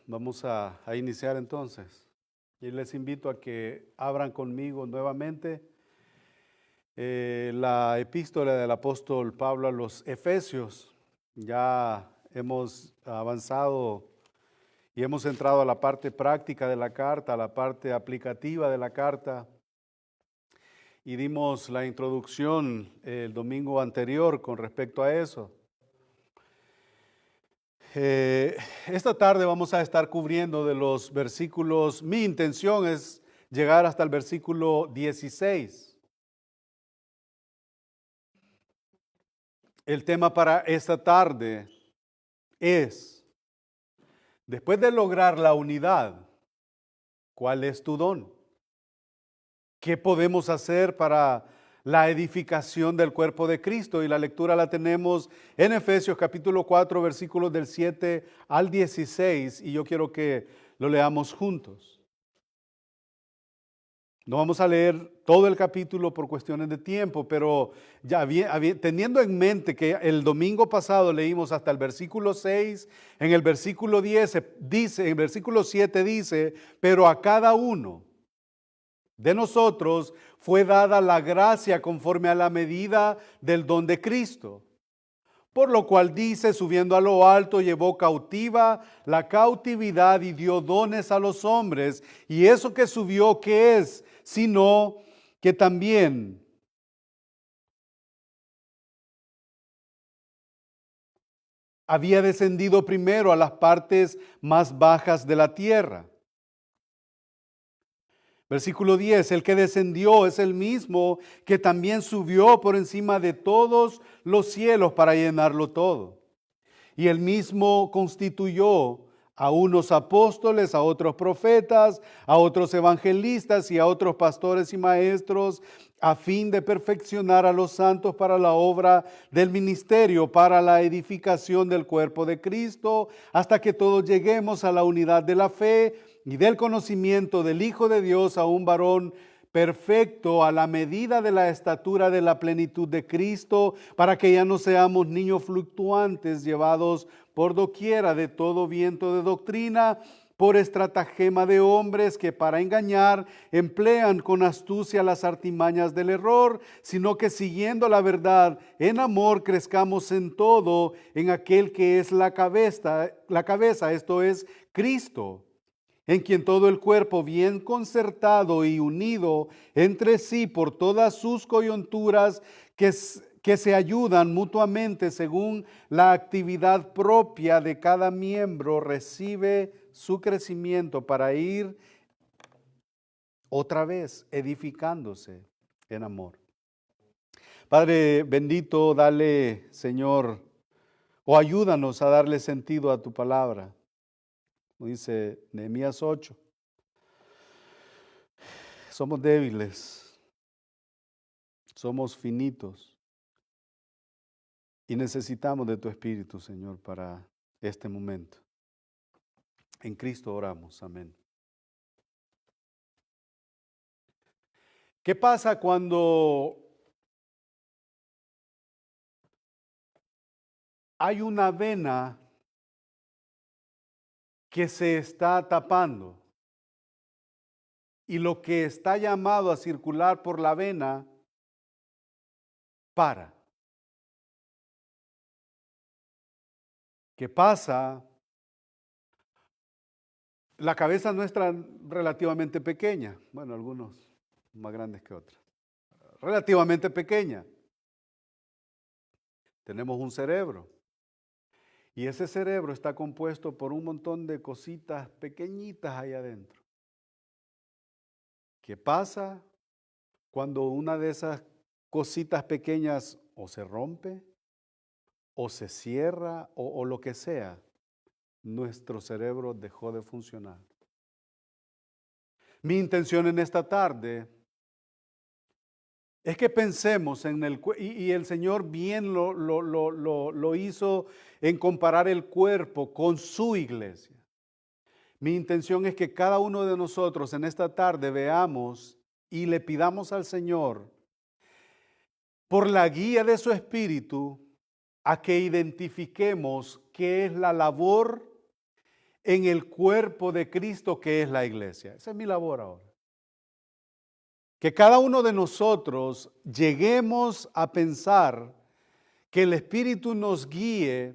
Vamos a iniciar entonces. Y les invito a que abran conmigo nuevamente la epístola del apóstol Pablo a los Efesios. Ya hemos avanzado y hemos entrado a la parte práctica de la carta, a la parte aplicativa de la carta. Y dimos la introducción el domingo anterior con respecto a eso. Esta tarde vamos a estar cubriendo de los versículos, mi intención es llegar hasta el versículo 16. El tema para esta tarde es, después de lograr la unidad, ¿cuál es tu don? ¿Qué podemos hacer para la edificación del cuerpo de Cristo? Y la lectura la tenemos en Efesios capítulo 4, versículos del 7 al 16, y yo quiero que lo leamos juntos. No vamos a leer todo el capítulo por cuestiones de tiempo, pero ya teniendo en mente que el domingo pasado leímos hasta el versículo 6, en el versículo 10 dice, en el versículo 7 dice, pero a cada uno de nosotros fue dada la gracia conforme a la medida del don de Cristo. Por lo cual dice, subiendo a lo alto, llevó cautiva la cautividad y dio dones a los hombres. Y eso que subió, ¿qué es? Sino que también había descendido primero a las partes más bajas de la tierra. Versículo 10, el que descendió es el mismo que también subió por encima de todos los cielos para llenarlo todo. Y él mismo constituyó a unos apóstoles, a otros profetas, a otros evangelistas y a otros pastores y maestros, a fin de perfeccionar a los santos para la obra del ministerio, para la edificación del cuerpo de Cristo, hasta que todos lleguemos a la unidad de la fe y del conocimiento del Hijo de Dios, a un varón perfecto, a la medida de la estatura de la plenitud de Cristo, para que ya no seamos niños fluctuantes, llevados por doquiera de todo viento de doctrina, por estratagema de hombres que para engañar emplean con astucia las artimañas del error, sino que siguiendo la verdad en amor crezcamos en todo en aquel que es la cabeza, esto es Cristo, en quien todo el cuerpo bien concertado y unido entre sí por todas sus coyunturas que se ayudan mutuamente según la actividad propia de cada miembro, recibe su crecimiento para ir otra vez edificándose en amor. Padre bendito, dale, Señor, o ayúdanos a darle sentido a tu palabra. Dice Nehemías 8. Somos débiles, somos finitos y necesitamos de tu Espíritu, Señor, para este momento. En Cristo oramos, amén. ¿Qué pasa cuando hay una vena que se está tapando y lo que está llamado a circular por la vena para? ¿Qué pasa? La cabeza nuestra relativamente pequeña, bueno, algunos más grandes que otros, relativamente pequeña. Tenemos un cerebro y ese cerebro está compuesto por un montón de cositas pequeñitas ahí adentro. ¿Qué pasa cuando una de esas cositas pequeñas o se rompe o se cierra o lo que sea? Nuestro cerebro dejó de funcionar. Mi intención en esta tarde es que pensemos en y el Señor bien lo hizo en comparar el cuerpo con su iglesia. Mi intención es que cada uno de nosotros en esta tarde veamos y le pidamos al Señor, por la guía de su Espíritu, a que identifiquemos qué es la labor en el cuerpo de Cristo que es la iglesia. Esa es mi labor ahora. Que cada uno de nosotros lleguemos a pensar que el Espíritu nos guíe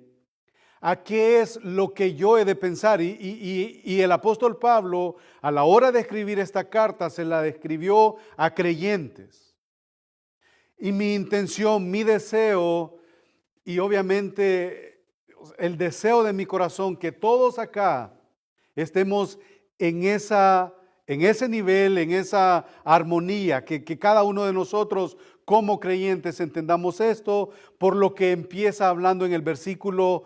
a qué es lo que yo he de pensar. Y el apóstol Pablo, a la hora de escribir esta carta, se la escribió a creyentes. Y mi intención, mi deseo, y obviamente el deseo de mi corazón, que todos acá estemos en ese nivel, en esa armonía, que cada uno de nosotros como creyentes entendamos esto, por lo que empieza hablando en el versículo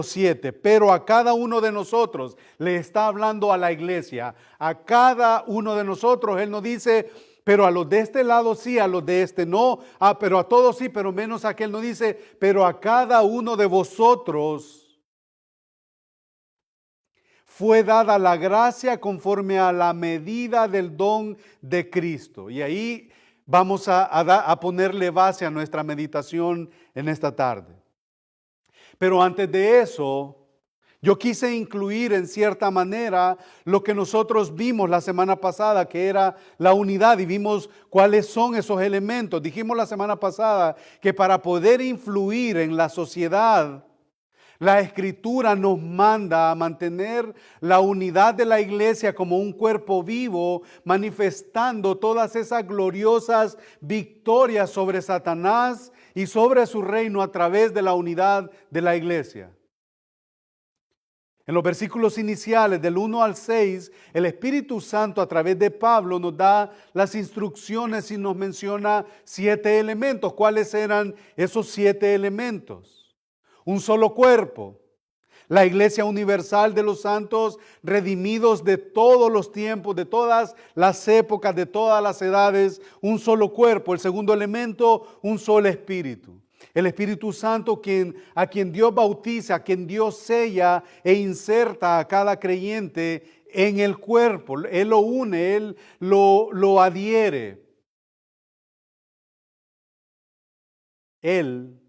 7. Pero a cada uno de nosotros le está hablando a la iglesia, a cada uno de nosotros. Él no dice, pero a los de este lado sí, a los de este no, pero a todos sí, pero menos a aquel. No dice, pero a cada uno de vosotros fue dada la gracia conforme a la medida del don de Cristo. Y ahí vamos a ponerle base a nuestra meditación en esta tarde. Pero antes de eso, yo quise incluir en cierta manera lo que nosotros vimos la semana pasada, que era la unidad, y vimos cuáles son esos elementos. Dijimos la semana pasada que para poder influir en la sociedad, la Escritura nos manda a mantener la unidad de la iglesia como un cuerpo vivo, manifestando todas esas gloriosas victorias sobre Satanás y sobre su reino a través de la unidad de la iglesia. En los versículos iniciales del 1 al 6, el Espíritu Santo a través de Pablo nos da las instrucciones y nos menciona 7 elementos. ¿Cuáles eran esos 7 elementos? Un solo cuerpo, la iglesia universal de los santos redimidos de todos los tiempos, de todas las épocas, de todas las edades, un solo cuerpo. El segundo elemento, un solo espíritu. El Espíritu Santo a quien Dios bautiza, a quien Dios sella e inserta a cada creyente en el cuerpo. Él lo une, Él lo adhiere. Él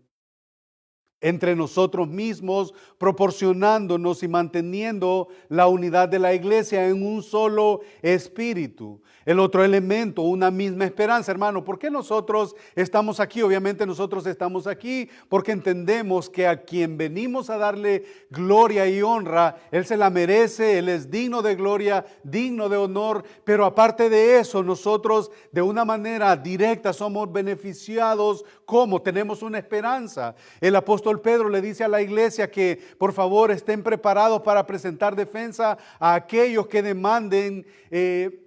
entre nosotros mismos, proporcionándonos y manteniendo la unidad de la iglesia en un solo espíritu. El otro elemento, una misma esperanza. Hermano, ¿por qué nosotros estamos aquí? Obviamente nosotros estamos aquí porque entendemos que a quien venimos a darle gloria y honra, Él se la merece, Él es digno de gloria, digno de honor, pero aparte de eso, nosotros de una manera directa somos beneficiados. ¿Cómo? Tenemos una esperanza. El apóstol Pedro le dice a la iglesia que por favor estén preparados para presentar defensa a aquellos que demanden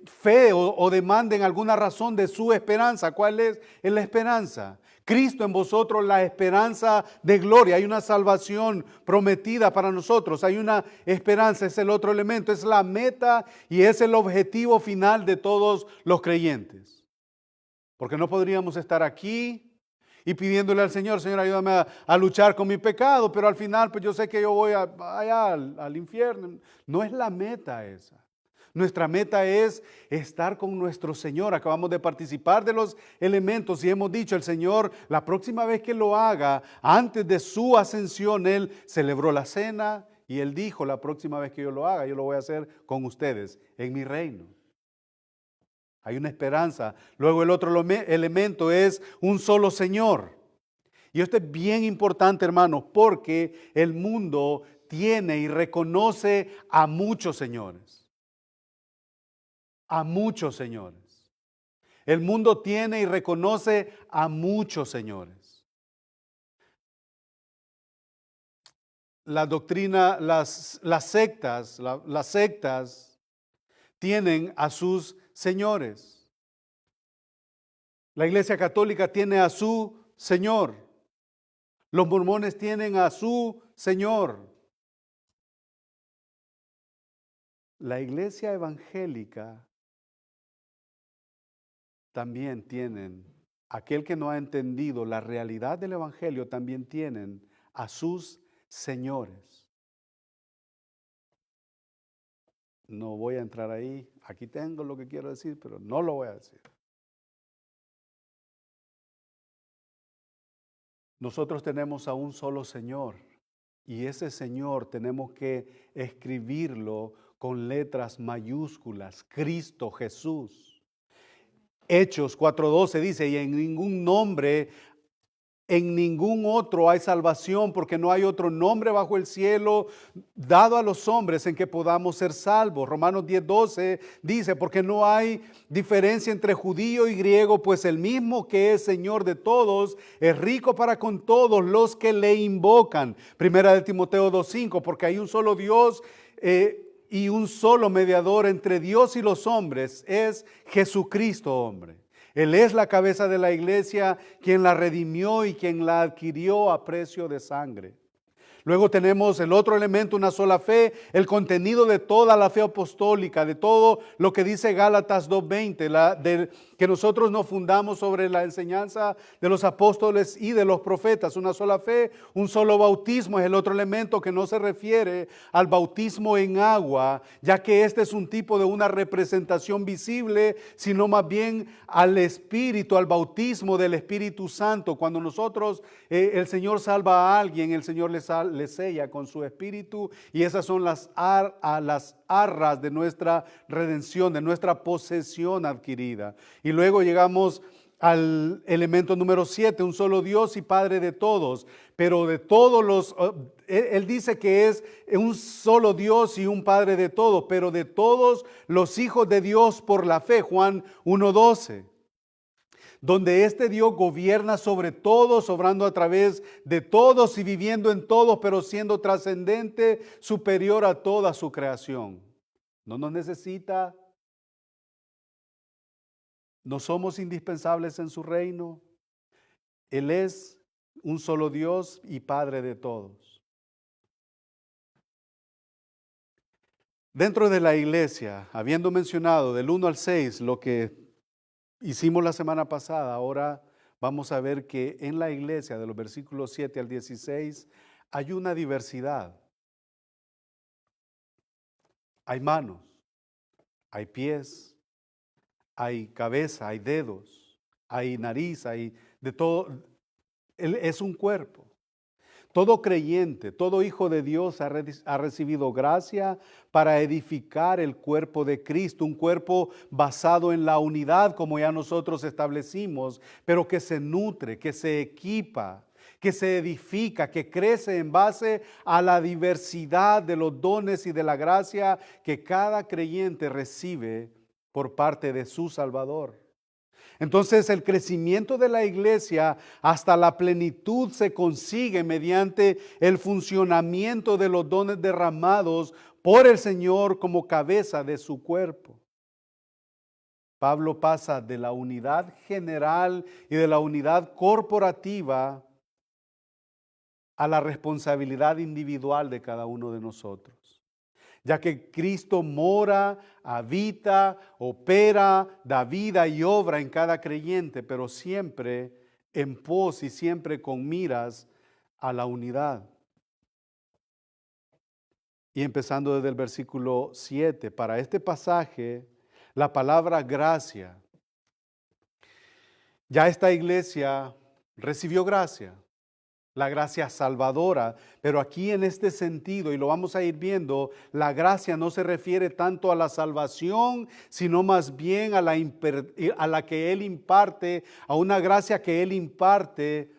fe o demanden alguna razón de su esperanza. ¿Cuál es la esperanza? Cristo en vosotros, la esperanza de gloria. Hay una salvación prometida para nosotros. Hay una esperanza, es el otro elemento, es la meta y es el objetivo final de todos los creyentes. Porque no podríamos estar aquí y pidiéndole al Señor, Señor, ayúdame a luchar con mi pecado, pero al final pues yo sé que yo voy allá al infierno. No es la meta esa. Nuestra meta es estar con nuestro Señor. Acabamos de participar de los elementos y hemos dicho, el Señor, la próxima vez que lo haga, antes de su ascensión, Él celebró la cena y Él dijo, la próxima vez que yo lo haga, yo lo voy a hacer con ustedes en mi reino. Hay una esperanza. Luego el otro elemento es un solo Señor. Y esto es bien importante, hermanos, porque el mundo tiene y reconoce a muchos señores. A muchos señores. El mundo tiene y reconoce a muchos señores. La doctrina, las sectas tienen a sus señores. La Iglesia Católica tiene a su Señor. Los mormones tienen a su Señor. La Iglesia evangélica también tienen, aquel que no ha entendido la realidad del Evangelio, también tienen a sus señores. No voy a entrar ahí. Aquí tengo lo que quiero decir, pero no lo voy a decir. Nosotros tenemos a un solo Señor Y ese Señor tenemos que escribirlo con letras mayúsculas, Cristo Jesús. Hechos 4:12 dice, y en ningún otro hay salvación, porque no hay otro nombre bajo el cielo dado a los hombres en que podamos ser salvos. Romanos 10:12 dice, porque no hay diferencia entre judío y griego, pues el mismo que es Señor de todos es rico para con todos los que le invocan. Primera de Timoteo 2:5, porque hay un solo Dios y un solo mediador entre Dios y los hombres, es Jesucristo hombre. Él es la cabeza de la iglesia, quien la redimió y quien la adquirió a precio de sangre. Luego tenemos el otro elemento, una sola fe, el contenido de toda la fe apostólica, de todo lo que dice Gálatas 2:20, que nosotros nos fundamos sobre la enseñanza de los apóstoles y de los profetas. Una sola fe, un solo bautismo es el otro elemento, que no se refiere al bautismo en agua, ya que este es un tipo de una representación visible, sino más bien al Espíritu, al bautismo del Espíritu Santo. Cuando nosotros, el Señor salva a alguien, el Señor le sella con su Espíritu, y esas son las arras de nuestra redención, de nuestra posesión adquirida. Y luego llegamos al elemento número 7, un solo Dios y Padre de todos, pero de todos los, él dice que es un solo Dios y un Padre de todos, pero de todos los hijos de Dios por la fe, Juan 1:12. Donde este Dios gobierna sobre todos, obrando a través de todos y viviendo en todos, pero siendo trascendente, superior a toda su creación. No nos necesita, no somos indispensables en su reino. Él es un solo Dios y Padre de todos. Dentro de la iglesia, habiendo mencionado del 1 al 6 lo que hicimos la semana pasada, ahora vamos a ver que en la iglesia de los versículos 7 al 16 hay una diversidad. Hay manos, hay pies, hay cabeza, hay dedos, hay nariz, hay de todo. Él es un cuerpo. Todo creyente, todo hijo de Dios ha recibido gracia para edificar el cuerpo de Cristo, un cuerpo basado en la unidad, como ya nosotros establecimos, pero que se nutre, que se equipa, que se edifica, que crece en base a la diversidad de los dones y de la gracia que cada creyente recibe por parte de su Salvador. Entonces el crecimiento de la iglesia hasta la plenitud se consigue mediante el funcionamiento de los dones derramados por el Señor como cabeza de su cuerpo. Pablo pasa de la unidad general y de la unidad corporativa a la responsabilidad individual de cada uno de nosotros. Ya que Cristo mora, habita, opera, da vida y obra en cada creyente, pero siempre en pos y siempre con miras a la unidad. Y empezando desde el versículo 7, para este pasaje, la palabra gracia. Ya esta iglesia recibió gracia. La gracia salvadora, pero aquí en este sentido, y lo vamos a ir viendo, la gracia no se refiere tanto a la salvación, sino más bien a la que Él imparte, a una gracia que Él imparte,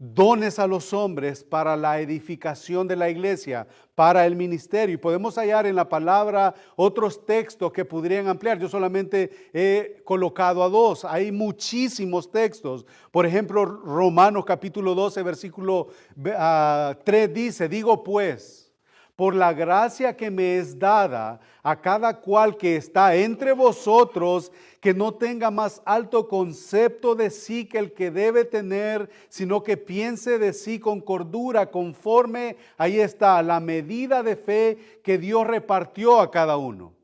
dones a los hombres para la edificación de la iglesia, para el ministerio. Y podemos hallar en la palabra otros textos que podrían ampliar. Yo solamente he colocado a dos. Hay muchísimos textos. Por ejemplo, Romanos capítulo 12, versículo 3 dice, digo pues, por la gracia que me es dada a cada cual que está entre vosotros, que no tenga más alto concepto de sí que el que debe tener, sino que piense de sí con cordura, conforme, ahí está, la medida de fe que Dios repartió a cada uno.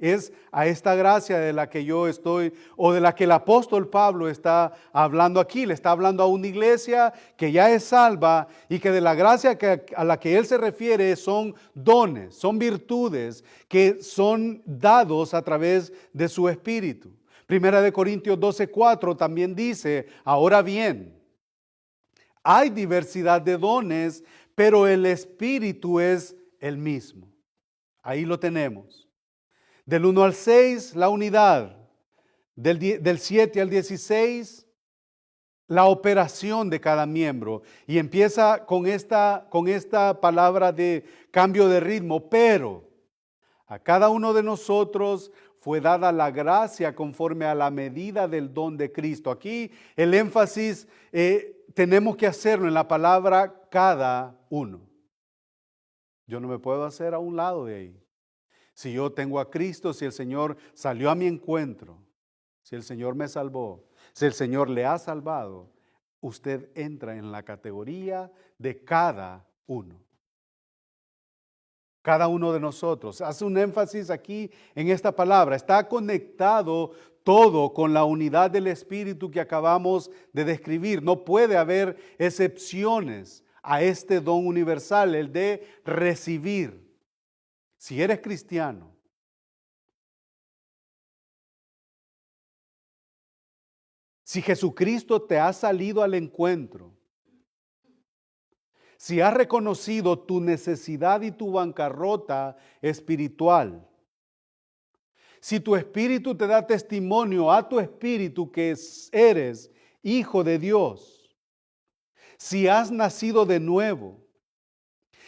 Es a esta gracia de la que yo estoy, o de la que el apóstol Pablo está hablando aquí. Le está hablando a una iglesia que ya es salva y que de la gracia a la que él se refiere son dones, son virtudes que son dados a través de su Espíritu. Primera de Corintios 12:4 también dice, ahora bien, Hay diversidad de dones, pero el Espíritu es el mismo. Ahí lo tenemos. Del 1 al 6, la unidad. Del 7 al 16, la operación de cada miembro. Y empieza con esta palabra de cambio de ritmo. Pero a cada uno de nosotros fue dada la gracia conforme a la medida del don de Cristo. Aquí el énfasis tenemos que hacerlo en la palabra cada uno. Yo no me puedo hacer a un lado de ahí. Si yo tengo a Cristo, si el Señor salió a mi encuentro, si el Señor me salvó, si el Señor le ha salvado, usted entra en la categoría de cada uno. Cada uno de nosotros. Hace un énfasis aquí en esta palabra. Está conectado todo con la unidad del Espíritu que acabamos de describir. No puede haber excepciones a este don universal, el de recibir. Si eres cristiano, si Jesucristo te ha salido al encuentro, si has reconocido tu necesidad y tu bancarrota espiritual, si tu espíritu te da testimonio a tu espíritu que eres hijo de Dios, si has nacido de nuevo,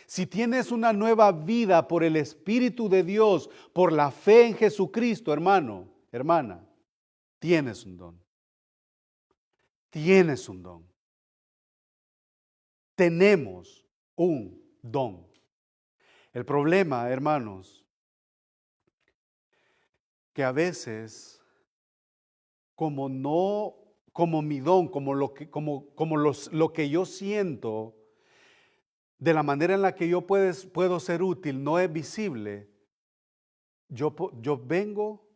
si tienes una nueva vida por el Espíritu de Dios, por la fe en Jesucristo, hermano, hermana, tienes un don. Tienes un don. Tenemos un don. El problema, hermanos, que a veces, como mi don, como lo que yo siento, de la manera en la que yo puedo ser útil, no es visible. Yo vengo,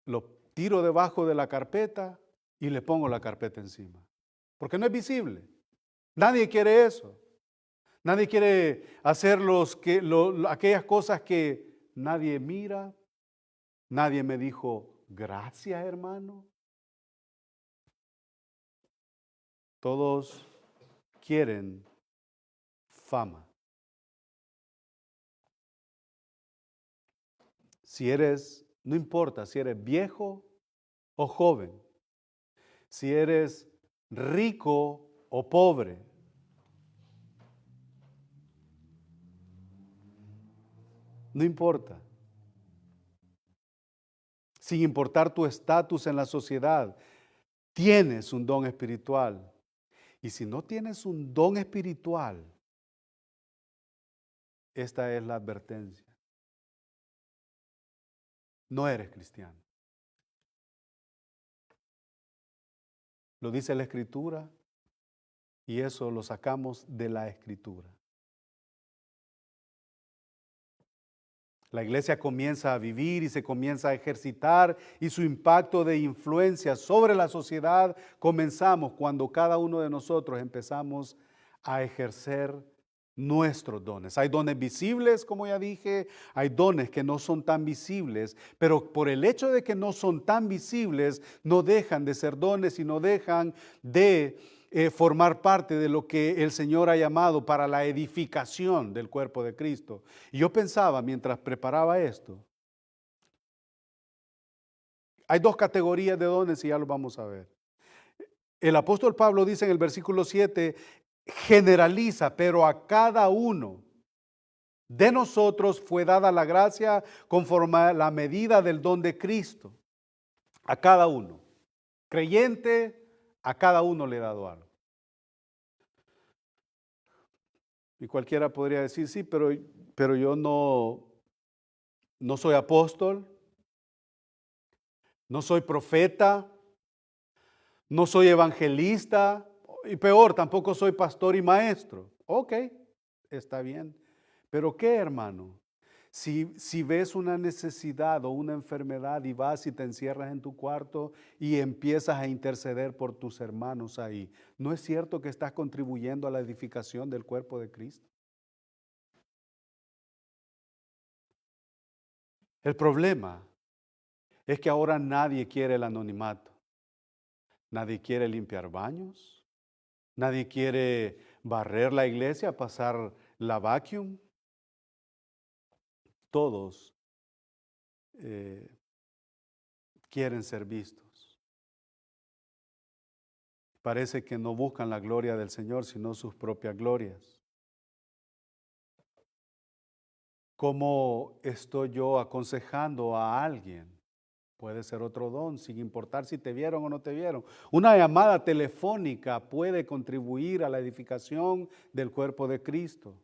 lo tiro debajo de la carpeta y le pongo la carpeta encima. Porque no es visible. Nadie quiere eso. Nadie quiere hacer aquellas cosas que nadie mira. Nadie me dijo, gracias, hermano. Todos quieren fama. No importa si eres viejo o joven, si eres rico o pobre, no importa. Sin importar tu estatus en la sociedad, tienes un don espiritual. Y si no tienes un don espiritual, esta es la advertencia. No eres cristiano. Lo dice la Escritura y eso lo sacamos de la Escritura. La iglesia comienza a vivir y se comienza a ejercitar y su impacto de influencia sobre la sociedad comenzamos cuando cada uno de nosotros empezamos a ejercer nuestros dones. Hay dones visibles, como ya dije, hay dones que no son tan visibles, pero por el hecho de que no son tan visibles, no dejan de ser dones y no dejan de formar parte de lo que el Señor ha llamado para la edificación del cuerpo de Cristo. Y yo pensaba mientras preparaba esto, hay dos categorías de dones y ya lo vamos a ver. El apóstol Pablo dice en el versículo 7, generaliza, pero a cada uno de nosotros fue dada la gracia conforme a la medida del don de Cristo. A cada uno. Creyente, a cada uno le he dado algo. Y cualquiera podría decir, sí, pero yo no soy apóstol, no soy profeta, no soy evangelista, y peor, tampoco soy pastor y maestro. Ok, está bien. Pero ¿qué, hermano? Si ves una necesidad o una enfermedad y vas y te encierras en tu cuarto y empiezas a interceder por tus hermanos ahí, ¿no es cierto que estás contribuyendo a la edificación del cuerpo de Cristo? El problema es que ahora nadie quiere el anonimato. Nadie quiere limpiar baños. Nadie quiere barrer la iglesia, pasar la vacuum. Todos quieren ser vistos. Parece que no buscan la gloria del Señor, sino sus propias glorias. ¿Cómo estoy yo aconsejando a alguien? Puede ser otro don, sin importar si te vieron o no te vieron. Una llamada telefónica puede contribuir a la edificación del cuerpo de Cristo.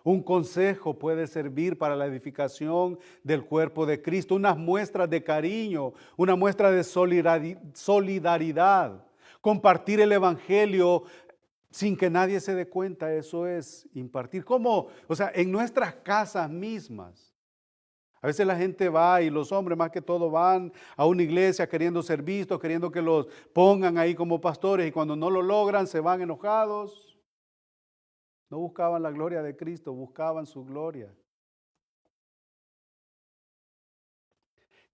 Un consejo puede servir para la edificación del cuerpo de Cristo. Unas muestras de cariño, una muestra de solidaridad. Compartir el evangelio sin que nadie se dé cuenta, eso es impartir. ¿Cómo? O sea, en nuestras casas mismas. A veces la gente va y los hombres más que todo van a una iglesia queriendo ser vistos, queriendo que los pongan ahí como pastores y cuando no lo logran se van enojados. No buscaban la gloria de Cristo, buscaban su gloria.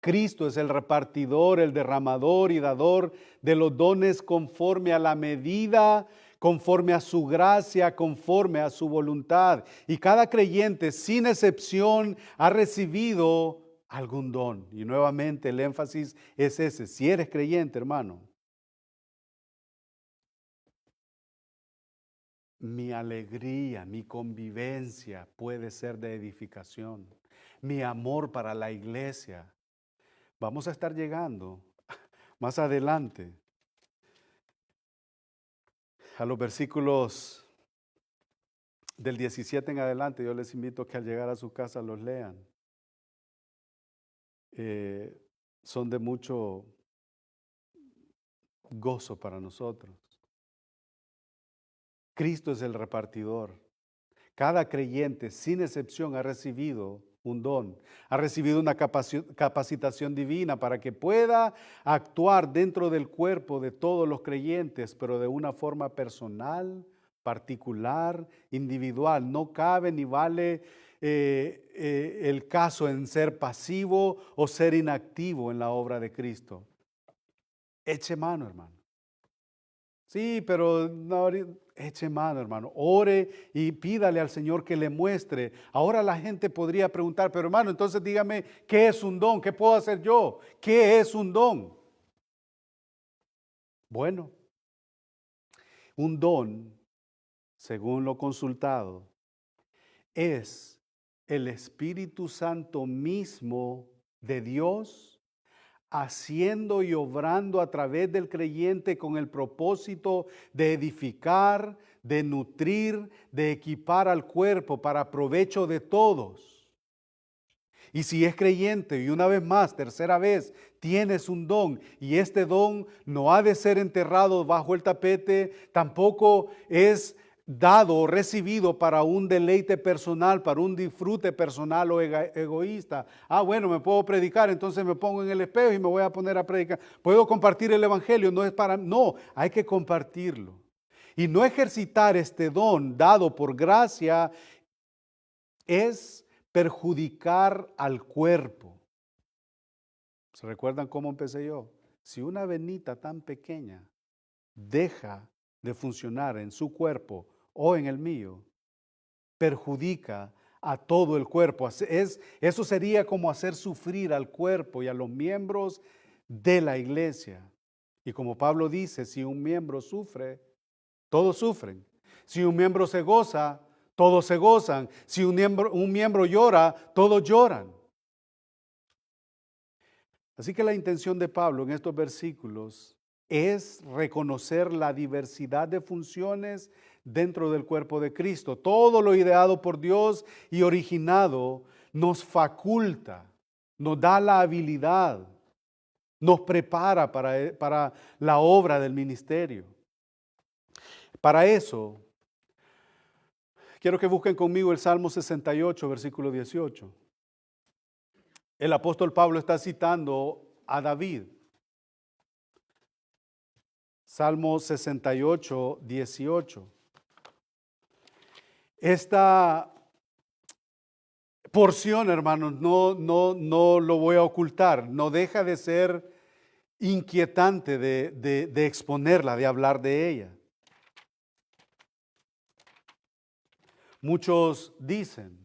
Cristo es el repartidor, el derramador y dador de los dones conforme a la medida, conforme a su gracia, conforme a su voluntad. Y cada creyente, sin excepción, ha recibido algún don. Y nuevamente el énfasis es ese. Si eres creyente, hermano, mi alegría, mi convivencia puede ser de edificación. Mi amor para la iglesia. Vamos a estar llegando más adelante a los versículos del 17 en adelante. Yo les invito a que al llegar a su casa los lean. Son de mucho gozo para nosotros. Cristo es el repartidor. Cada creyente, sin excepción, ha recibido un don, ha recibido una capacitación divina para que pueda actuar dentro del cuerpo de todos los creyentes, pero de una forma personal, particular, individual. No cabe ni vale el caso en ser pasivo o ser inactivo en la obra de Cristo. Eche mano, hermano. Sí, pero no, eche mano, hermano. Ore y pídale al Señor que le muestre. Ahora la gente podría preguntar, pero hermano, entonces dígame, ¿qué es un don? ¿Qué puedo hacer yo? ¿Qué es un don? Bueno, un don, según lo consultado, es el Espíritu Santo mismo de Dios haciendo y obrando a través del creyente con el propósito de edificar, de nutrir, de equipar al cuerpo para provecho de todos. Y si es creyente y una vez más, tercera vez, tienes un don y este don no ha de ser enterrado bajo el tapete, tampoco es dado o recibido para un deleite personal, para un disfrute personal o egoísta. Bueno, me puedo predicar, entonces me pongo en el espejo y me voy a poner a predicar. Puedo compartir el evangelio, no, hay que compartirlo. Y no ejercitar este don dado por gracia es perjudicar al cuerpo. ¿Se recuerdan cómo empecé yo? Si una venita tan pequeña deja de funcionar en su cuerpo o en el mío, perjudica a todo el cuerpo. Eso sería como hacer sufrir al cuerpo y a los miembros de la iglesia. Y como Pablo dice, si un miembro sufre, todos sufren. Si un miembro se goza, todos se gozan. Si un miembro llora, todos lloran. Así que la intención de Pablo en estos versículos es reconocer la diversidad de funciones dentro del cuerpo de Cristo. Todo lo ideado por Dios y originado nos faculta, nos da la habilidad, nos prepara para la obra del ministerio. Para eso, quiero que busquen conmigo el Salmo 68, versículo 18. El apóstol Pablo está citando a David. Salmo 68, 18. Esta porción, hermanos, no lo voy a ocultar, no deja de ser inquietante de exponerla, de hablar de ella. muchos dicen.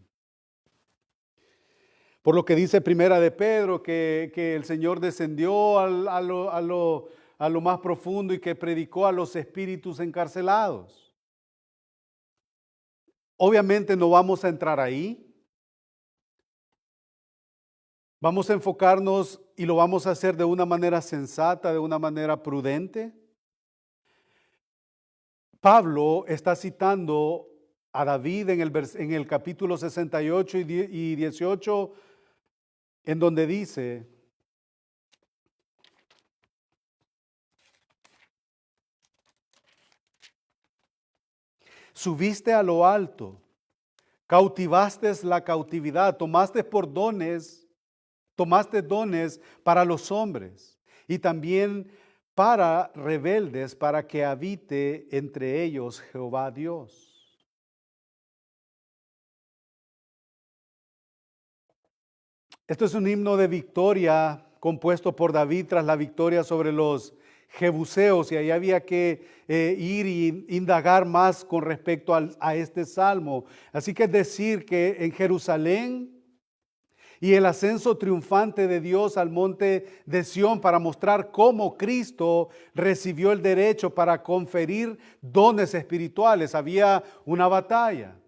Por lo que dice Primera de Pedro, que el Señor descendió a lo más profundo y que predicó a los espíritus encarcelados. Obviamente no vamos a entrar ahí. Vamos a enfocarnos y lo vamos a hacer de una manera sensata, de una manera prudente. Pablo está citando a David en el capítulo 68 y 18, en donde dice: subiste a lo alto, cautivaste la cautividad, tomaste dones para los hombres y también para rebeldes, para que habite entre ellos Jehová Dios. Esto es un himno de victoria compuesto por David tras la victoria sobre los jebuseos, y ahí había que ir y indagar más con respecto a este salmo. Así que es decir que en Jerusalén y el ascenso triunfante de Dios al monte de Sión para mostrar cómo Cristo recibió el derecho para conferir dones espirituales, había una batalla.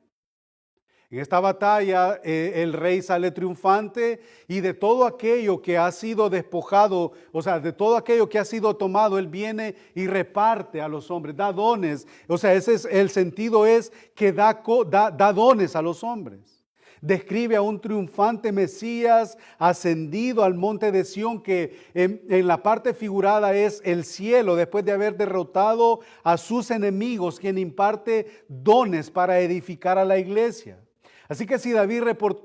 En esta batalla el rey sale triunfante, y de todo aquello que ha sido despojado, o sea, de todo aquello que ha sido tomado, él viene y reparte a los hombres, da dones. O sea, ese es el sentido, es que da dones a los hombres. Describe a un triunfante Mesías ascendido al monte de Sión, que en la parte figurada es el cielo, después de haber derrotado a sus enemigos, quien imparte dones para edificar a la iglesia. Así que si David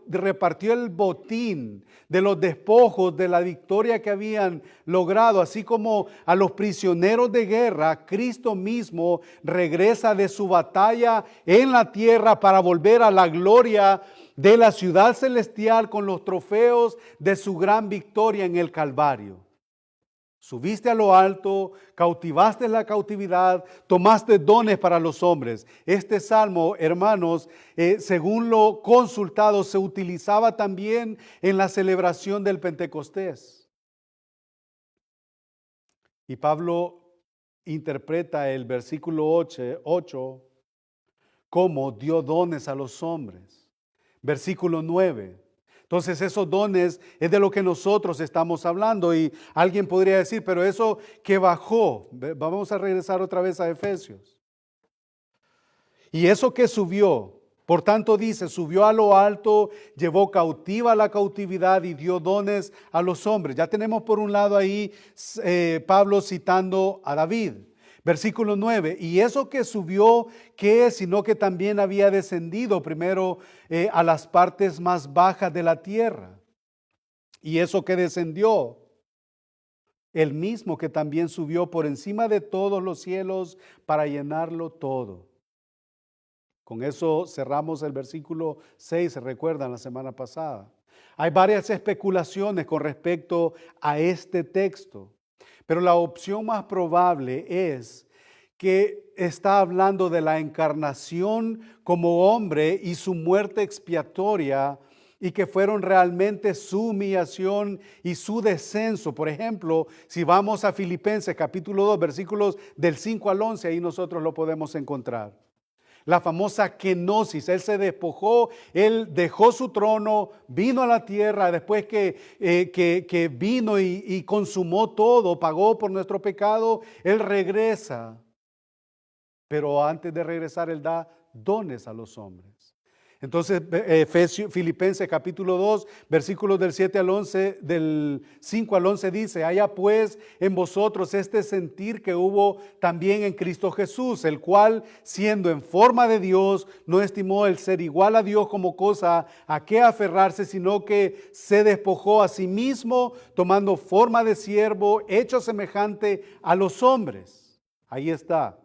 repartió el botín de los despojos de la victoria que habían logrado, así como a los prisioneros de guerra, Cristo mismo regresa de su batalla en la tierra para volver a la gloria de la ciudad celestial con los trofeos de su gran victoria en el Calvario. Subiste a lo alto, cautivaste la cautividad, tomaste dones para los hombres. Este salmo, hermanos, según lo consultado, se utilizaba también en la celebración del Pentecostés. Y Pablo interpreta el versículo 8 como dio dones a los hombres. Versículo 9. Entonces esos dones es de lo que nosotros estamos hablando, y alguien podría decir, pero eso que bajó, vamos a regresar otra vez a Efesios. Y eso que subió, por tanto dice, subió a lo alto, llevó cautiva la cautividad y dio dones a los hombres. Ya tenemos por un lado ahí Pablo citando a David. Versículo 9, y eso que subió, ¿qué es? Sino que también había descendido primero a las partes más bajas de la tierra. Y eso que descendió, el mismo que también subió por encima de todos los cielos para llenarlo todo. Con eso cerramos el versículo 6, se recuerdan la semana pasada. Hay varias especulaciones con respecto a este texto. Pero la opción más probable es que está hablando de la encarnación como hombre y su muerte expiatoria, y que fueron realmente su humillación y su descenso. Por ejemplo, si vamos a Filipenses capítulo 2, versículos del 5 al 11, ahí nosotros lo podemos encontrar. La famosa kenosis, él se despojó, él dejó su trono, vino a la tierra, después que vino y consumó todo, pagó por nuestro pecado, él regresa. Pero antes de regresar, él da dones a los hombres. Entonces, Filipenses capítulo 2, versículos del 7 al 11, del 5 al 11 dice: haya pues en vosotros este sentir que hubo también en Cristo Jesús, el cual, siendo en forma de Dios, no estimó el ser igual a Dios como cosa a que aferrarse, sino que se despojó a sí mismo, tomando forma de siervo, hecho semejante a los hombres. Ahí está.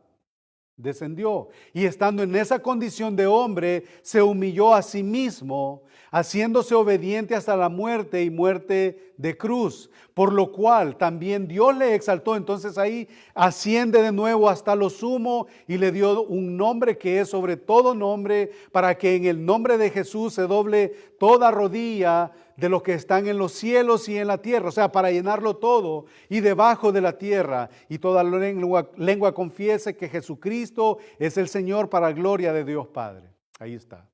descendió. Y estando en esa condición de hombre, se humilló a sí mismo, haciéndose obediente hasta la muerte y muerte de cruz. Por lo cual también Dios le exaltó. Entonces ahí asciende de nuevo hasta lo sumo y le dio un nombre que es sobre todo nombre, para que en el nombre de Jesús se doble toda rodilla de los que están en los cielos y en la tierra, o sea, para llenarlo todo, y debajo de la tierra, y toda lengua confiese que Jesucristo es el Señor, para gloria de Dios Padre. Ahí está.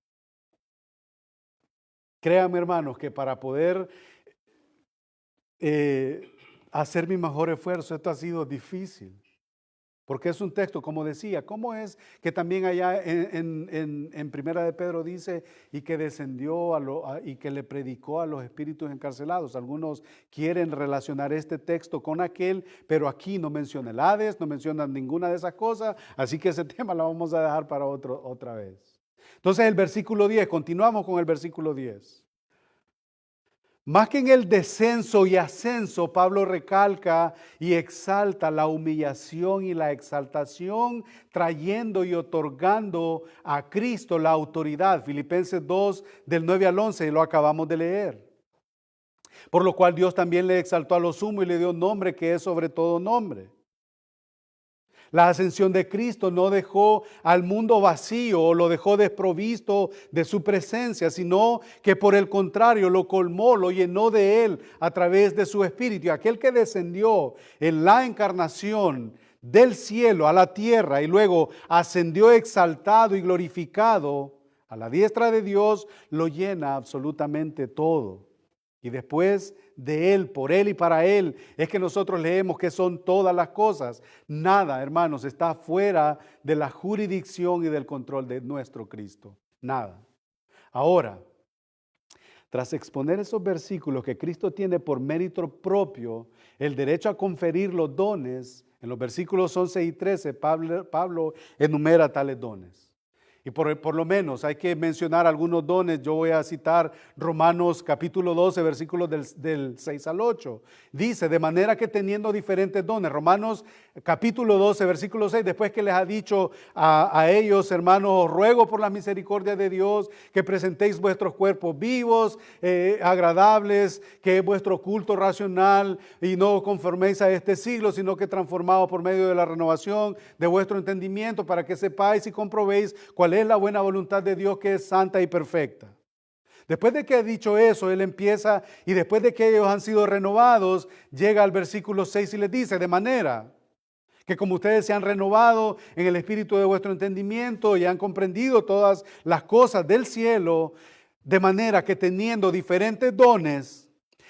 Créanme, hermanos, que para poder hacer mi mejor esfuerzo, esto ha sido difícil. Porque es un texto, como decía, ¿cómo es que también allá en Primera de Pedro dice y que descendió y que le predicó a los espíritus encarcelados? Algunos quieren relacionar este texto con aquel, pero aquí no menciona el Hades, no menciona ninguna de esas cosas, así que ese tema lo vamos a dejar para otra vez. Entonces el versículo 10, continuamos con el versículo 10. Más que en el descenso y ascenso, Pablo recalca y exalta la humillación y la exaltación, trayendo y otorgando a Cristo la autoridad. Filipenses 2, del 9 al 11, lo acabamos de leer. Por lo cual Dios también le exaltó a lo sumo y le dio nombre que es sobre todo nombre. La ascensión de Cristo no dejó al mundo vacío o lo dejó desprovisto de su presencia, sino que por el contrario lo colmó, lo llenó de Él a través de su Espíritu. Y aquel que descendió en la encarnación del cielo a la tierra y luego ascendió exaltado y glorificado a la diestra de Dios, lo llena absolutamente todo. Y después de Él, por Él y para Él, es que nosotros leemos que son todas las cosas. Nada, hermanos, está fuera de la jurisdicción y del control de nuestro Cristo. Nada. Ahora, tras exponer esos versículos que Cristo tiene por mérito propio el derecho a conferir los dones, en los versículos 11 y 13, Pablo enumera tales dones. Y por lo menos hay que mencionar algunos dones. Yo voy a citar Romanos capítulo 12, versículos del 6 al 8. Dice, de manera que teniendo diferentes dones. Romanos capítulo 12, versículo 6, después que les ha dicho a ellos, hermanos, os ruego por la misericordia de Dios que presentéis vuestros cuerpos vivos, agradables, que es vuestro culto racional, y no conforméis a este siglo, sino que transformados por medio de la renovación de vuestro entendimiento, para que sepáis y comprobéis cuál es la buena voluntad de Dios, que es santa y perfecta. Después de que ha dicho eso, él empieza, y después de que ellos han sido renovados, llega al versículo 6 y les dice, de manera que como ustedes se han renovado en el espíritu de vuestro entendimiento y han comprendido todas las cosas del cielo, de manera que teniendo diferentes dones,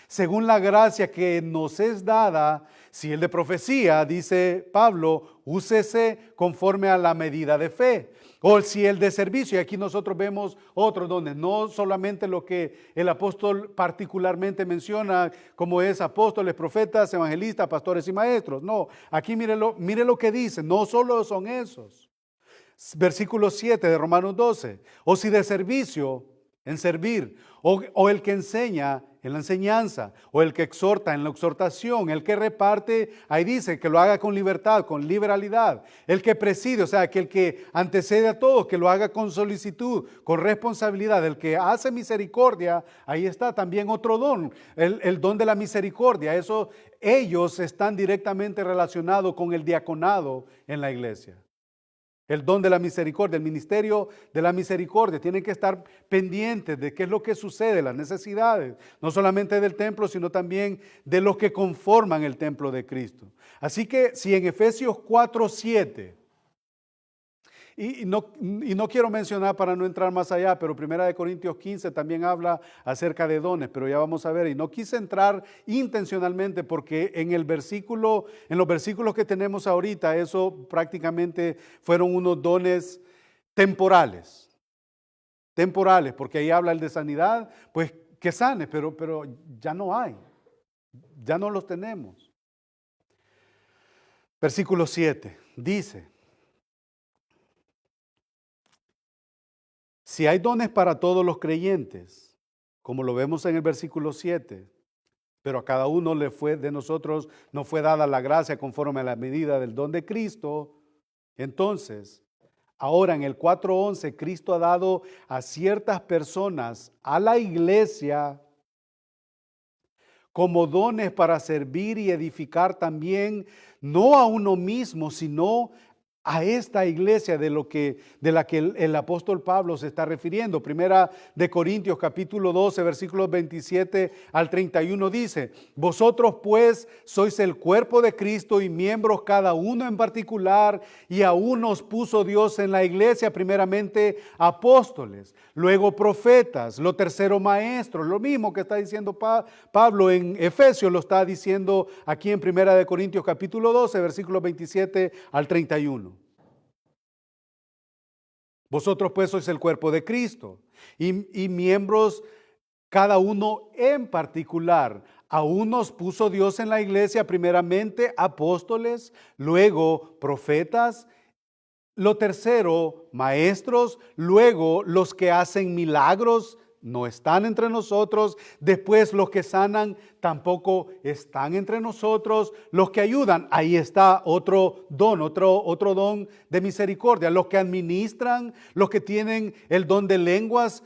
según la gracia que nos es dada, si el de profecía, dice Pablo, úsese conforme a la medida de fe. O si el de servicio, y aquí nosotros vemos otros dones, no solamente lo que el apóstol particularmente menciona, como es apóstoles, profetas, evangelistas, pastores y maestros. No, aquí mire lo que dice, no solo son esos. Versículo 7 de Romanos 12. O si de servicio, en servir, o el que enseña en la enseñanza, o el que exhorta en la exhortación, el que reparte, ahí dice que lo haga con libertad, con liberalidad, el que preside, o sea, que el que antecede a todos, que lo haga con solicitud, con responsabilidad, el que hace misericordia, ahí está también otro don, el don de la misericordia. Eso, ellos están directamente relacionados con el diaconado en la iglesia. El don de la misericordia, el ministerio de la misericordia. Tienen que estar pendientes de qué es lo que sucede, las necesidades, no solamente del templo, sino también de los que conforman el templo de Cristo. Así que si en Efesios 4:7, y no quiero mencionar para no entrar más allá, pero 1 Corintios 15 también habla acerca de dones, pero ya vamos a ver, y no quise entrar intencionalmente porque en los versículos que tenemos ahorita, eso prácticamente fueron unos dones temporales, porque ahí habla el de sanidad, pues que sane, pero ya no hay, ya no los tenemos. Versículo 7 dice, si hay dones para todos los creyentes, como lo vemos en el versículo 7, pero a cada uno de nosotros no fue dada la gracia conforme a la medida del don de Cristo, entonces Ahora, en el 4:11, Cristo ha dado a ciertas personas, a la iglesia, como dones para servir y edificar también, no a uno mismo, sino a esta iglesia de la que el apóstol Pablo se está refiriendo. Primera de Corintios capítulo 12, versículos 27 al 31 dice: vosotros pues sois el cuerpo de Cristo y miembros cada uno en particular, y a unos puso Dios en la iglesia, primeramente apóstoles, luego profetas, lo tercero maestros. Lo mismo que está diciendo Pablo en Efesios, lo está diciendo aquí en Primera de Corintios capítulo 12, versículos 27 al 31. Vosotros pues sois el cuerpo de Cristo y miembros cada uno en particular. A unos puso Dios en la iglesia, primeramente apóstoles, luego profetas, lo tercero maestros, luego los que hacen milagros no están entre nosotros, después los que sanan tampoco están entre nosotros, los que ayudan, ahí está otro don, otro don de misericordia, los que administran, los que tienen el don de lenguas,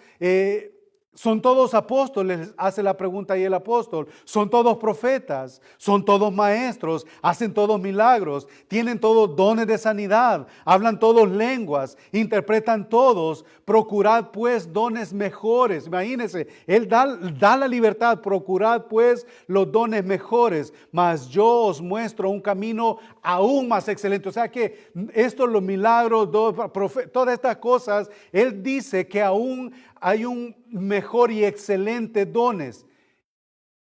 ¿son todos apóstoles? Hace la pregunta ahí el apóstol. ¿Son todos profetas? ¿Son todos maestros? ¿Hacen todos milagros? ¿Tienen todos dones de sanidad? ¿Hablan todos lenguas? ¿Interpretan todos? Procurad pues dones mejores. Imagínense, Él da la libertad. Procurad pues los dones mejores. Mas yo os muestro un camino aún más excelente. O sea que los milagros, todas estas cosas, Él dice que aún hay un mejor y excelente dones.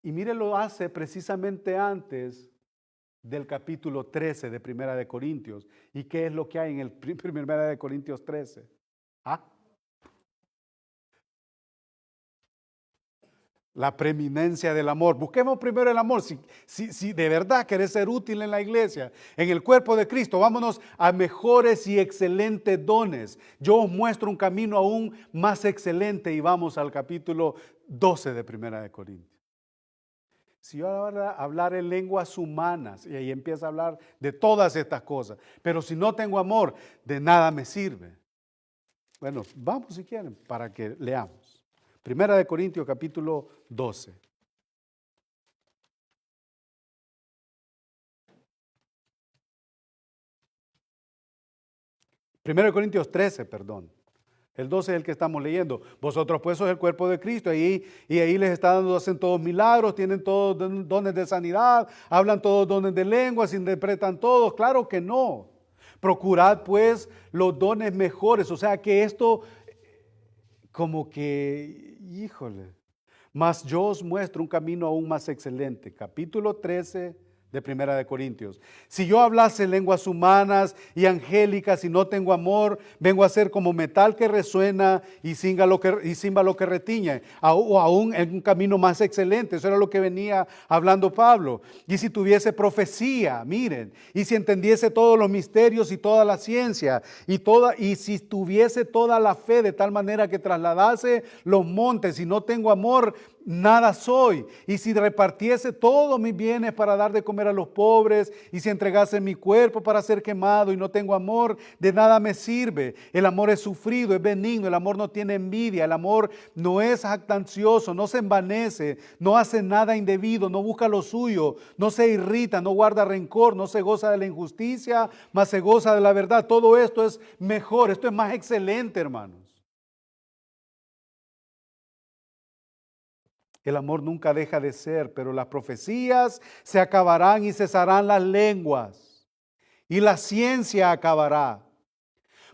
Y mire, lo hace precisamente antes del capítulo 13 de Primera de Corintios. ¿Y qué es lo que hay en el Primera de Corintios 13? ¿Ah? La preeminencia del amor. Busquemos primero el amor. Si de verdad querés ser útil en la iglesia, en el cuerpo de Cristo, vámonos a mejores y excelentes dones. Yo os muestro un camino aún más excelente y vamos al capítulo 12 de Primera de Corintios. Si yo ahora hablar en lenguas humanas, y ahí empieza a hablar de todas estas cosas, pero si no tengo amor, de nada me sirve. Bueno, vamos si quieren para que leamos. Primera de Corintios capítulo 12. Primera de Corintios 13, perdón. El 12 es el que estamos leyendo. Vosotros pues sois el cuerpo de Cristo. Y ahí les está dando, hacen todos milagros, tienen todos dones de sanidad, hablan todos dones de lenguas, interpretan todos. Claro que no. Procurad pues los dones mejores. O sea que esto como que, híjole. Mas yo os muestro un camino aún más excelente. Capítulo 13 de Primera de Corintios. Si yo hablase lenguas humanas y angélicas y no tengo amor, vengo a ser como metal que resuena y címbalo que retiñe. O aún en un camino más excelente. Eso era lo que venía hablando Pablo. Y si tuviese profecía, miren, y si entendiese todos los misterios y toda la ciencia, y si tuviese toda la fe de tal manera que trasladase los montes y no tengo amor, nada soy. Y si repartiese todos mis bienes para dar de comer a los pobres, y si entregase mi cuerpo para ser quemado y no tengo amor, de nada me sirve. El amor es sufrido, es benigno, el amor no tiene envidia, el amor no es jactancioso, no se envanece, no hace nada indebido, no busca lo suyo, no se irrita, no guarda rencor, no se goza de la injusticia, mas se goza de la verdad. Todo esto es mejor, esto es más excelente, hermanos. El amor nunca deja de ser, pero las profecías se acabarán y cesarán las lenguas, y la ciencia acabará.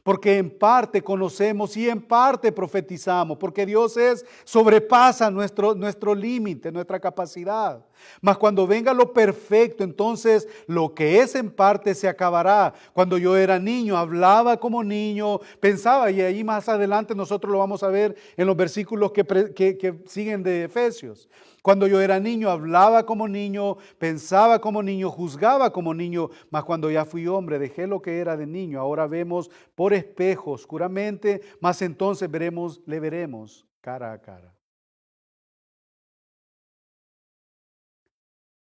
Porque en parte conocemos y en parte profetizamos, porque Dios sobrepasa nuestro límite, nuestra capacidad. Mas cuando venga lo perfecto, entonces lo que es en parte se acabará. Cuando yo era niño, hablaba como niño, pensaba, y ahí más adelante nosotros lo vamos a ver en los versículos que siguen de Efesios. Cuando yo era niño, hablaba como niño, pensaba como niño, juzgaba como niño, mas cuando ya fui hombre, dejé lo que era de niño. Ahora vemos por espejo, oscuramente, mas entonces le veremos cara a cara.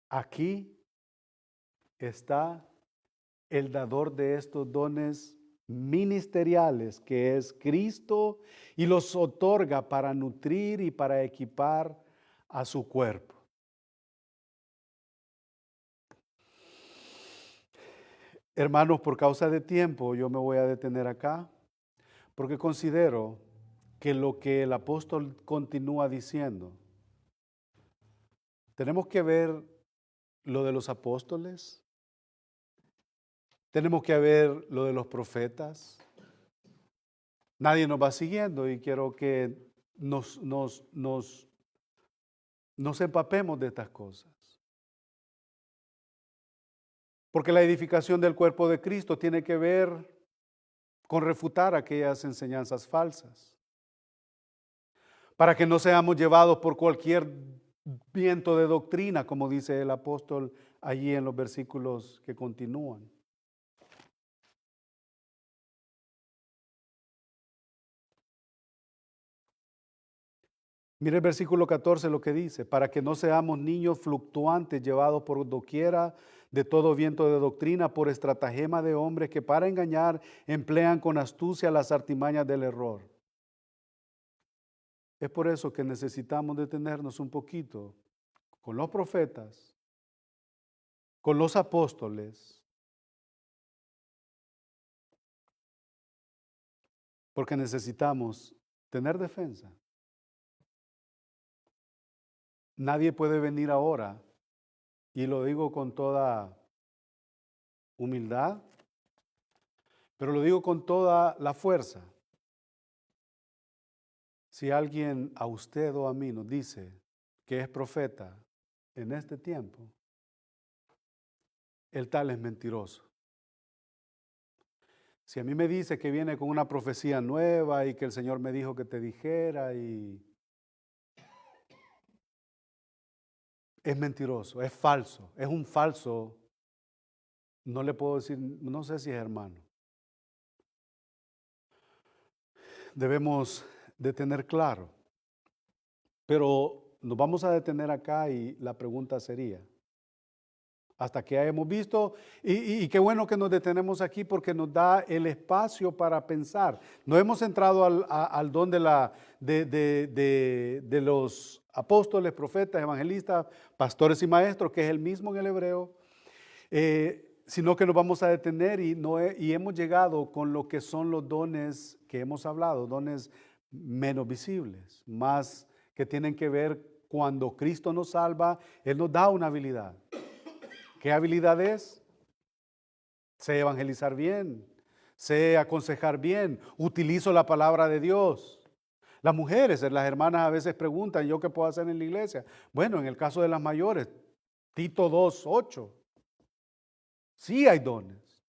Aquí está el dador de estos dones ministeriales que es Cristo y los otorga para nutrir y para equipar a su cuerpo. Hermanos, por causa de tiempo yo me voy a detener acá porque considero que lo que el apóstol continúa diciendo, tenemos que ver lo de los apóstoles, tenemos que ver lo de los profetas. Nadie nos va siguiendo y quiero que nos empapemos de estas cosas. Porque la edificación del cuerpo de Cristo tiene que ver con refutar aquellas enseñanzas falsas. Para que no seamos llevados por cualquier viento de doctrina, como dice el apóstol allí en los versículos que continúan. Mire el versículo 14 lo que dice, para que no seamos niños fluctuantes llevados por doquiera de todo viento de doctrina, por estratagema de hombres que para engañar emplean con astucia las artimañas del error. Es por eso que necesitamos detenernos un poquito con los profetas, con los apóstoles, porque necesitamos tener defensa. Nadie puede venir ahora, y lo digo con toda humildad, pero lo digo con toda la fuerza. Si alguien a usted o a mí nos dice que es profeta en este tiempo, el tal es mentiroso. Si a mí me dice que viene con una profecía nueva y que el Señor me dijo que te dijera y es mentiroso, es falso, es un falso, no le puedo decir, no sé si es hermano. Debemos de tener claro, pero nos vamos a detener acá y la pregunta sería, hasta que hayamos visto, y qué bueno que nos detenemos aquí porque nos da el espacio para pensar. No hemos entrado al don de los apóstoles, profetas, evangelistas, pastores y maestros, que es el mismo en el hebreo, sino que nos vamos a detener y hemos llegado con lo que son los dones que hemos hablado, dones menos visibles, más que tienen que ver cuando Cristo nos salva, Él nos da una habilidad. ¿Qué habilidad es? Sé evangelizar bien, sé aconsejar bien, utilizo la palabra de Dios. Las mujeres, las hermanas a veces preguntan, ¿yo qué puedo hacer en la iglesia? Bueno, en el caso de las mayores, Tito 2:8, sí hay dones.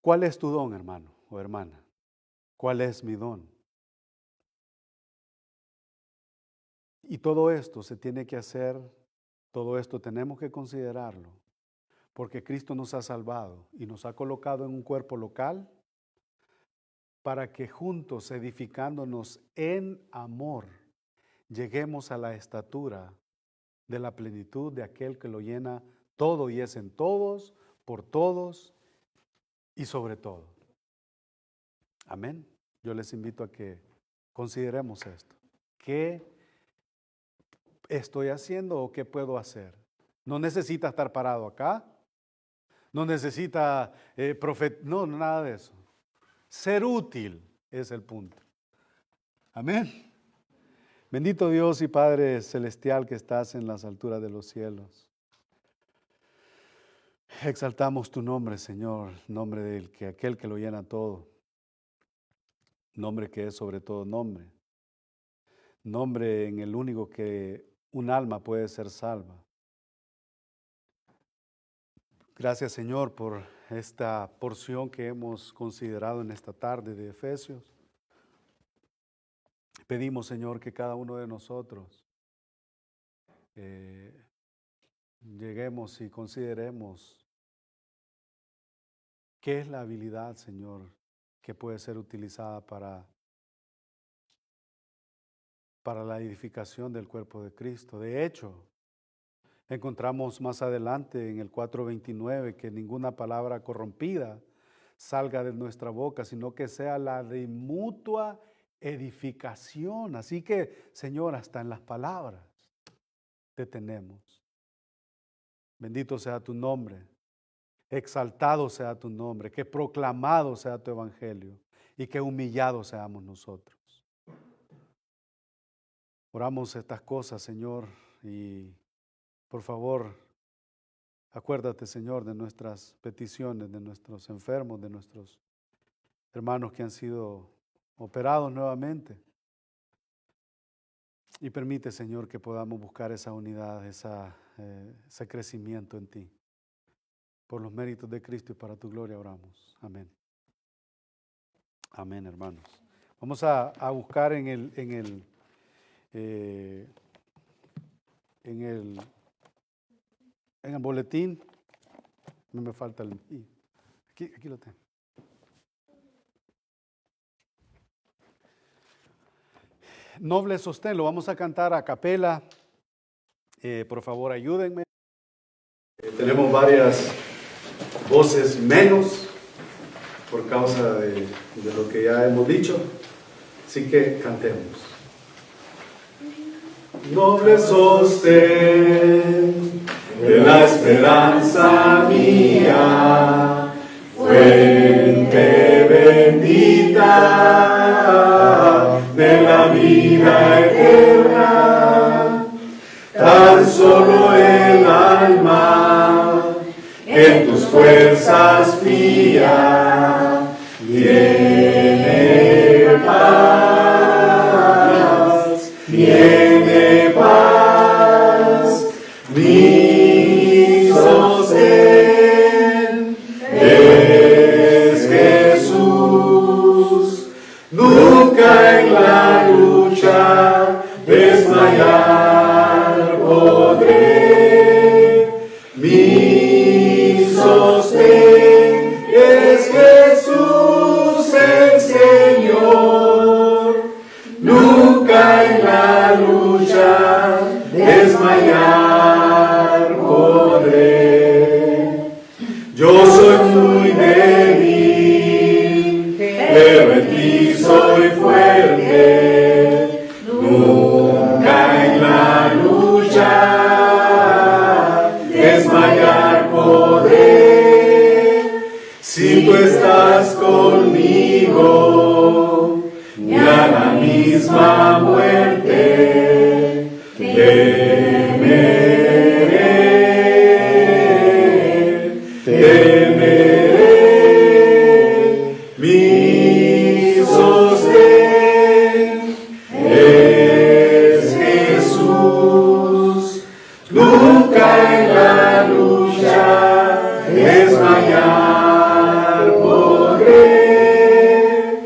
¿Cuál es tu don, hermano o hermana? ¿Cuál es mi don? Y todo esto se tiene que hacer, todo esto tenemos que considerarlo, porque Cristo nos ha salvado y nos ha colocado en un cuerpo local para que juntos, edificándonos en amor, lleguemos a la estatura de la plenitud de aquel que lo llena todo y es en todos, por todos y sobre todo. Amén. Yo les invito a que consideremos esto. ¿Qué estoy haciendo o qué puedo hacer? No necesita estar parado acá. No necesita no, nada de eso. Ser útil es el punto. Amén. Bendito Dios y Padre Celestial que estás en las alturas de los cielos. Exaltamos tu nombre, Señor, nombre del que aquel que lo llena todo. Nombre que es sobre todo nombre. Nombre en el único que un alma puede ser salva. Gracias, Señor, por esta porción que hemos considerado en esta tarde de Efesios. Pedimos, Señor, que cada uno de nosotros lleguemos y consideremos qué es la habilidad, Señor, que puede ser utilizada para la edificación del cuerpo de Cristo. De hecho, Encontramos más adelante en el 4:29 que ninguna palabra corrompida salga de nuestra boca, sino que sea la de mutua edificación. Así que, Señor, hasta en las palabras te tenemos. Bendito sea tu nombre, exaltado sea tu nombre, que proclamado sea tu evangelio y que humillados seamos nosotros. Oramos estas cosas, Señor, y por favor, acuérdate, Señor, de nuestras peticiones, de nuestros enfermos, de nuestros hermanos que han sido operados nuevamente. Y permite, Señor, que podamos buscar esa unidad, ese crecimiento en ti. Por los méritos de Cristo y para tu gloria oramos. Amén. Amén, hermanos. Vamos a buscar en el boletín. No me falta el... Aquí lo tengo. Noble sostén, lo vamos a cantar a capela. Por favor, ayúdenme. Tenemos varias voces menos por causa de lo que ya hemos dicho. Así que cantemos. Noble sostén de la esperanza mía, fuente bendita de la vida eterna, tan solo el alma en tus fuerzas fía tiene paz, tiene paz, mi sostén es Jesús, nunca en la lucha desmayar podré, mi sostén es Jesús el Señor, nunca en la lucha desmayar podré. Yo soy muy débil, pero en ti soy fuerte, nunca en la lucha desmayar podré. Si tú estás conmigo, y a la misma muerte temeré, mi sostén es Jesús, nunca en la lucha desmayar podré,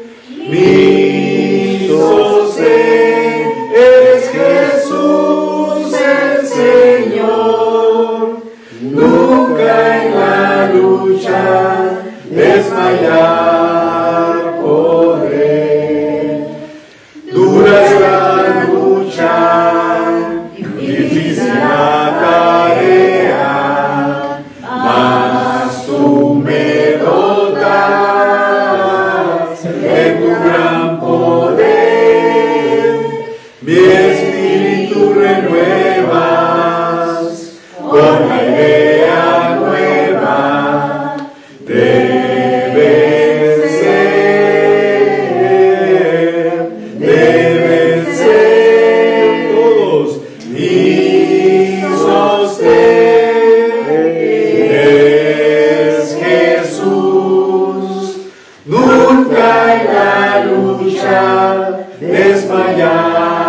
mi sostén es Jesús el Señor, nunca en la lucha desmayar podré. Dura es la lucha, difícil la tarea, mas tú me dotas de tu gran poder, mi espíritu renuevas con la idea nueva de vencer todos, mi sostén es Jesús, nunca en la lucha desmayar